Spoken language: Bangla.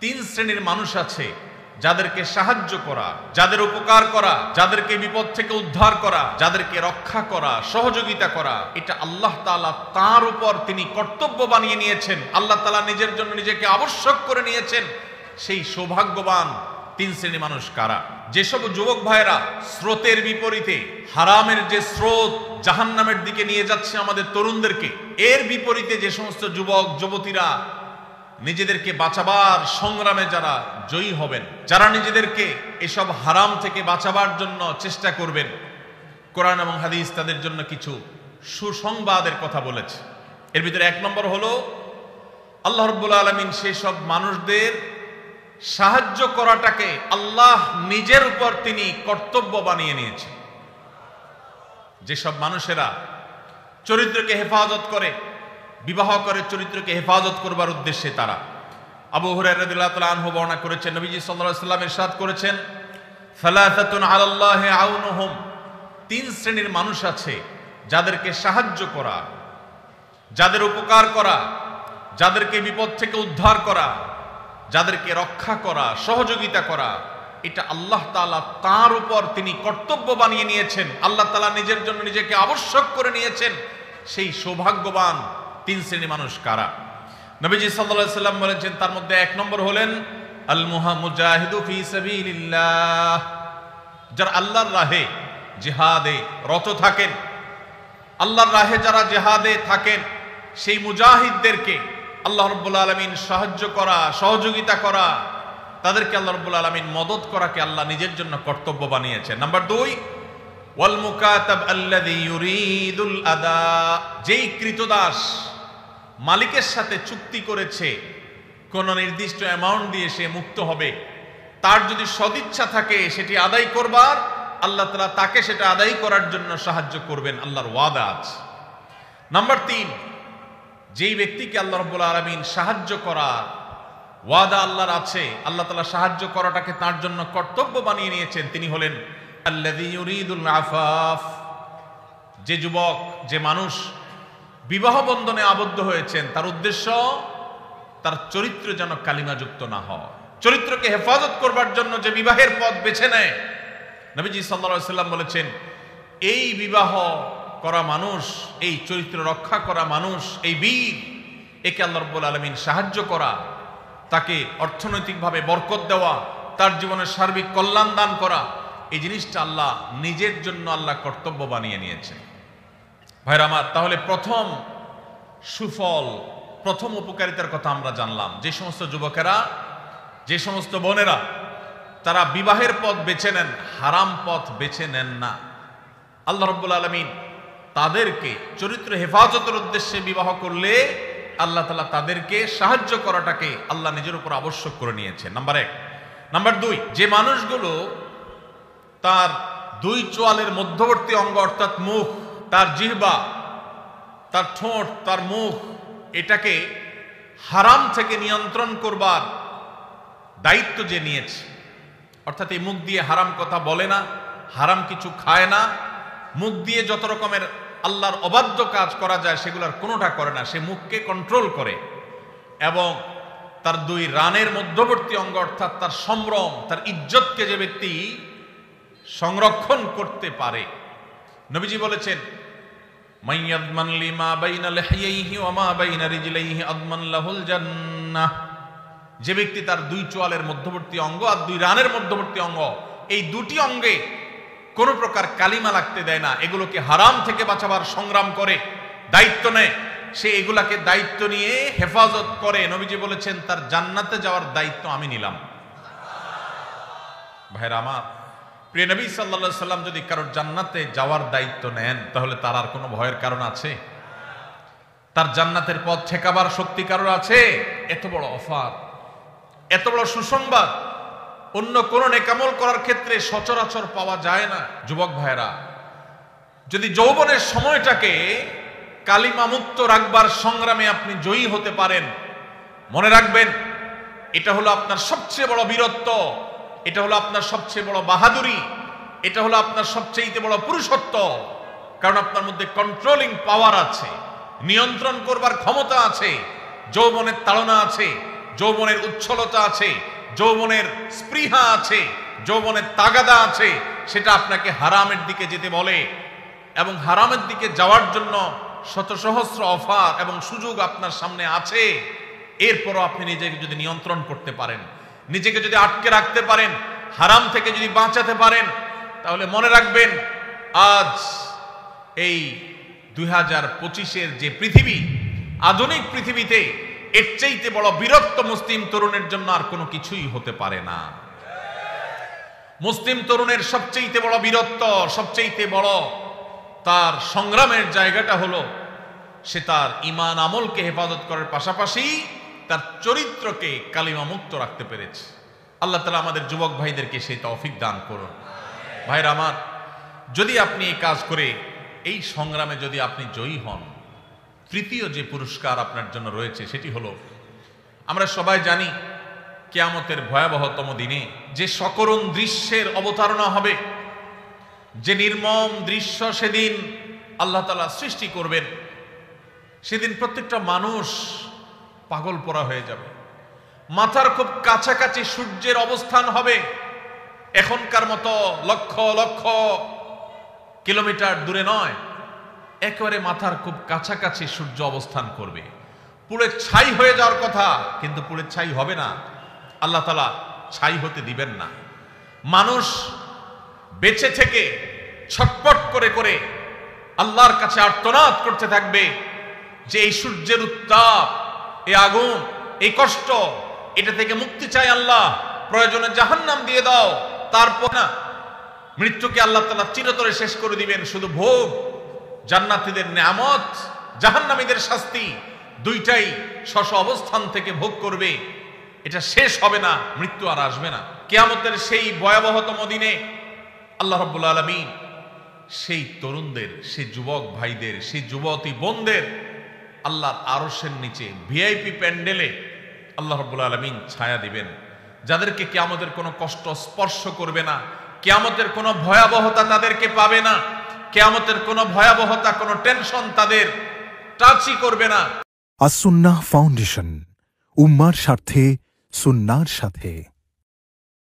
তিন শ্রেণীর মানুষ আছে যাদেরকে সাহায্য করা, যাদের উপকার করা, যাদেরকে বিপদ থেকে উদ্ধার করা, যাদেরকে রক্ষা করা, সহযোগিতা করা, এটা আল্লাহ তাআলা তার উপর তিনি কর্তব্য বানিয়ে নিয়েছেন। আল্লাহ তাআলা নিজের জন্য নিজেকে আবশ্যক করে নিয়েছেন। সেই সৌভাগ্যবান তিন শ্রেণীর মানুষ কারা? যেসব যুবক ভাইরা স্রোতের বিপরীতে, হারামের যে স্রোত জাহান্নামের দিকে নিয়ে যাচ্ছে আমাদের তরুণদেরকে, এর বিপরীতে যে সমস্ত যুবক যুবতীরা নিজেদেরকে বাঁচাবার সংগ্রামে যারা জয়ী হবেন, যারা নিজেদেরকে এসব হারাম থেকে বাঁচাবার জন্য চেষ্টা করবেন, কোরআন এবং হাদিস তাদের জন্য কিছু সুসংবাদের কথা বলেছে। এর ভিতরে এক নম্বর হলো আল্লাহ রাব্বুল আলামিন সেই সব মানুষদের সাহায্য করাটাকে আল্লাহ নিজের উপর তিনি কর্তব্য বানিয়ে নিয়েছেন। যেসব মানুষেরা চরিত্রকে হেফাজত করে, বিবাহ করে চরিত্রকে হেফাজত করবার উদ্দেশ্যে তারা, আবু হুরায়রা রাদিয়াল্লাহু তাআলা আনহু বর্ণনা করেছেন, নবীজি সাল্লাল্লাহু আলাইহি ওয়াসাল্লাম ইরশাদ করেছেন, সালাসাতুন আলাল্লাহি আউনুহুম, তিন শ্রেণীর মানুষ আছে যাদেরকে সাহায্য করা, যাদের উপকার করা, যাদেরকে বিপদ থেকে উদ্ধার করা, যাদেরকে রক্ষা করা, সহযোগিতা করা, এটা আল্লাহ তাআলা তার উপর তিনি কর্তব্য বানিয়ে নিয়েছেন। আল্লাহ তাআলা নিজের জন্য নিজেকে আবশ্যক করে নিয়েছেন। সেই সৌভাগ্যবান তিন শ্রেণীর মানুষ কারা? নবীজি সাল্লাল্লাহু আলাইহি ওয়াসাল্লাম বলেছেন, তার মধ্যে এক নম্বর হলেন আল মুজাহিদু ফি সাবিলিল্লাহ, যারা আল্লাহর রাহে জিহাদে রত থাকেন, আল্লাহর রাহে যারা জিহাদে থাকেন, সেই মুজাহিদদেরকে আল্লাহ রাব্বুল আলামিন সাহায্য করা, সহযোগিতা করা, তাদেরকে আল্লাহ রাব্বুল আলামিন মদদ করাকে আল্লাহ নিজের জন্য কর্তব্য বানিয়েছেন। নাম্বার 2, ওয়াল মুকাতাব আল্লাযী ইউরিদুল আদা, যেই কৃতদাস মালিকের সাথে চুক্তি করেছে কোন নির্দিষ্ট অ্যামাউন্ট দিয়ে সে মুক্ত হবে, তার যদি সদিচ্ছা থাকে সেটি আদায় করবার, আল্লাহ তাআলা তাকে সেটা আদায় করার জন্য সাহায্য করবেন, আল্লাহর ওয়াদা আছে। নাম্বার 3, যেই ব্যক্তিকে আল্লাহ রাব্বুল আলামিন সাহায্য করার ওয়াদা আল্লাহর আছে, আল্লাহ তাআলা সাহায্য করাটাকে তার জন্য কর্তব্য বানিয়ে নিয়েছেন, তিনি হলেন আল্লাযী ইউরিদুল আফাফ, যে যুবক, যে মানুষ বিবাহ বন্ধনে আবদ্ধ হয়েছেন, তার উদ্দেশ্য তার চরিত্র যেন কালিমাযুক্ত না হয়। চরিত্রকে হেফাজত করবার জন্য যে বিবাহের পথ বেছে নেয়, নবীজি সাল্লাল্লাহু আলাইহি ওয়াসাল্লাম বলেছেন, এই বিবাহ করা মানুষ, এই চরিত্র রক্ষা করা মানুষ, এই বীর, একে আল্লাহ রাব্বুল আলামিন সাহায্য করা, তাকে অর্থনৈতিকভাবে বরকত দেওয়া, তার জীবনের সার্বিক কল্যাণ দান করা, এই জিনিসটা আল্লাহ নিজের জন্য আল্লাহ কর্তব্য বানিয়ে নিয়েছেন। ভাইরা আমার, তাহলে প্রথম সুফল, প্রথম উপকারিতার কথা আমরা জানলাম। যে সমস্ত যুবকেরা, যে সমস্ত বোনেরা তারা বিবাহের পথ বেছে নেন, হারাম পথ বেছে নেন না, আল্লাহ রাব্বুল আলামিন তাদেরকে চরিত্র হেফাজতের উদ্দেশ্যে বিবাহ করলে আল্লাহ তাআলা তাদেরকে সাহায্য করাটাকে আল্লাহ নিজের উপর আবশ্যক করে নিয়েছেন। নাম্বার 1। নাম্বার 2, যে মানুষগুলো তার দুই চোয়ালের মধ্যবর্তী অঙ্গ অর্থাৎ মুখ, তার জিহ্বা, তার ঠোঁট, তার মুখ, এটাকে হারাম থেকে নিয়ন্ত্রণ করবার দায়িত্ব যে নিয়েছে, অর্থাৎ এই মুখ দিয়ে হারাম কথা বলে না, হারাম কিছু খায় না, মুখ দিয়ে যত রকমের আল্লাহর অবাধ্য কাজ করা যায় সেগুলোর কোনোটা করে না, সে মুখকে কন্ট্রোল করে, এবং তার দুই রানের মধ্যবর্তী অঙ্গ অর্থাৎ তার সম্ভ্রম, তার ইজ্জতকে যে ব্যক্তি সংরক্ষণ করতে পারে, নবীজি বলেছেন, মাইয়াদমান লিমা বাইনা লিহিয়াইহি ওয়া মা বাইনা রিজলাইহি আদমান লাহুল জান্নাহ, যে ব্যক্তি তার দুই চোয়ালের মধ্যবর্তী অঙ্গ আর দুই রানের মধ্যবর্তী অঙ্গ, এই দুটি অঙ্গে কোন প্রকার কালিমা লাগতে দেয় না, এগুলোকে হারাম থেকে বাঁচাবার সংগ্রাম করে, দায়িত্ব নেয়, সে এগুলাকে দায়িত্ব নিয়ে হেফাজত করে, নবীজি বলেছেন তার জান্নাতে যাওয়ার দায়িত্ব আমি নিলাম। ভাইরা আমার, প্রিয় নবী সাল্লাল্লাহু আলাইহি সাল্লাম যদি কারোর জান্নাতে যাওয়ার দায়িত্ব নেন, তাহলে তার আর কোনো ভয়ের কারণ আছে? তার জান্নাতের পথ ঠেকাবার শক্তি কারোর আছে? এত বড় অফার, এত বড় সুসংবাদ অন্য কোন নেকামল করার ক্ষেত্রে সচরাচর পাওয়া যায় না। যুবক ভাইরা, যদি যৌবনের সময়টাকে কালিমা মুক্ত রাখবার সংগ্রামে আপনি জয়ী হতে পারেন, মনে রাখবেন এটা হলো আপনার সবচেয়ে বড় বীরত্ব, এটা হলো আপনার সবচেয়ে বড় বাহাদুরি, এটা হলো আপনার সবচেয়ে বড় পুরুষত্ব, কারণ আপনার মধ্যে কন্ট্রোলিং পাওয়ার আছে, নিয়ন্ত্রণ করবার ক্ষমতা আছে, যৌবনের তাড়না আছে, যৌবনের উচ্ছলতা আছে, যৌবনের স্পৃহা আছে, যৌবনের তাগাদা আছে, সেটা আপনাকে হারামের দিকে যেতে বলে। এবং হারামের দিকে যাওয়ার জন্য শত সহস্র অফার এবং সুযোগ আপনার সামনে আছে। এরপরও আপনি নিজেকে যদি নিয়ন্ত্রণ করতে পারেন, নিজেকে যদি আটকে রাখতে পারেন, হারাম থেকে যদি বাঁচাতে পারেন, তাহলে মনে রাখবেন আজ এই 2025-এর যে পৃথিবী, আধুনিক পৃথিবীতে এর চাইতে বড় বিরক্ত মুসলিম তরুণের জন্য আর কোনো কিছুই হতে পারে না। মুসলিম তরুণের সবচেয়ে বড় বীরত্ব, সবচেয়ে বড় তার সংগ্রামের জায়গাটা হলো সে তার ঈমান আমলকে হেফাজত করার পাশাপাশি তার চরিত্রকে কালিমা মুক্ত রাখতে পেরেছে। আল্লাহ তাআলা আমাদের যুবক ভাইদেরকে সেই তৌফিক দান করুন। ভাইরা আমার, যদি আপনি এই কাজ করে এই সংগ্রামে যদি আপনি জয়ী হন, তৃতীয় যে পুরস্কার আপনার জন্য রয়েছে সেটি হলো, আমরা সবাই জানি কিয়ামতের ভয়াবহতম দিনে যে সকরুণ দৃশ্যের অবতারণা হবে, যে নির্মম দৃশ্য সেদিন আল্লাহ তাআলা সৃষ্টি করবেন, সেদিন প্রত্যেকটা মানুষ পাগল পরা হয়ে যাবে। মাথার খুব কাছাকাছি সূর্যের অবস্থান হবে, এখনকার মতো লক্ষ লক্ষ কিলোমিটার দূরে নয়, একেবারে মাথার খুব কাছাকাছি সূর্য অবস্থান করবে। পুড়ে ছাই হয়ে যাওয়ার কথা, কিন্তু পুড়ে ছাই হবে না, আল্লাহ তাআলা ছাই হতে দিবেন না। মানুষ বেঁচে থেকে ছটপট করে করে আল্লাহর কাছে আর্তনাদ করতে থাকবে যে এই সূর্যের উত্তাপ, এই আগুন, এই কষ্ট, এটা থেকে মুক্তি চাই আল্লাহ, প্রয়োজনে জাহান্নাম দিয়ে দাও। তারপর না, মৃত্যুকে আল্লাহ তাআলা চিরতরে শেষ করে দিবেন। শুধু ভোগ, জান্নাতীদের নেয়ামত, জাহান্নামীদের শাস্তি, দুইটাই স্ব অবস্থান থেকে ভোগ করবে। এটা শেষ হবে না, মৃত্যু আর আসবে না। কিয়ামতের সেই ভয়াবহতম দিনে আল্লাহ রাব্বুল আলামিন সেই তরুণদের, সেই যুবক ভাইদের, সেই যুবতী বোনদের আল্লাহর আরশের নিচে ভিআইপি প্যান্ডেলে আল্লাহ রাব্বুল আলামিন ছায়া দিবেন, যাদেরকে কিয়ামতের কোনো কষ্ট স্পর্শ করবে না, কিয়ামতের কোনো ভয়াবহতা তাদেরকে পাবে না, কিয়ামতের কোনো ভয়াবহতা, কোনো টেনশন তাদের টাচই করবে না। আস-সুন্নাহ ফাউন্ডেশন, উম্মার স্বার্থে সুন্নাহর সাথে।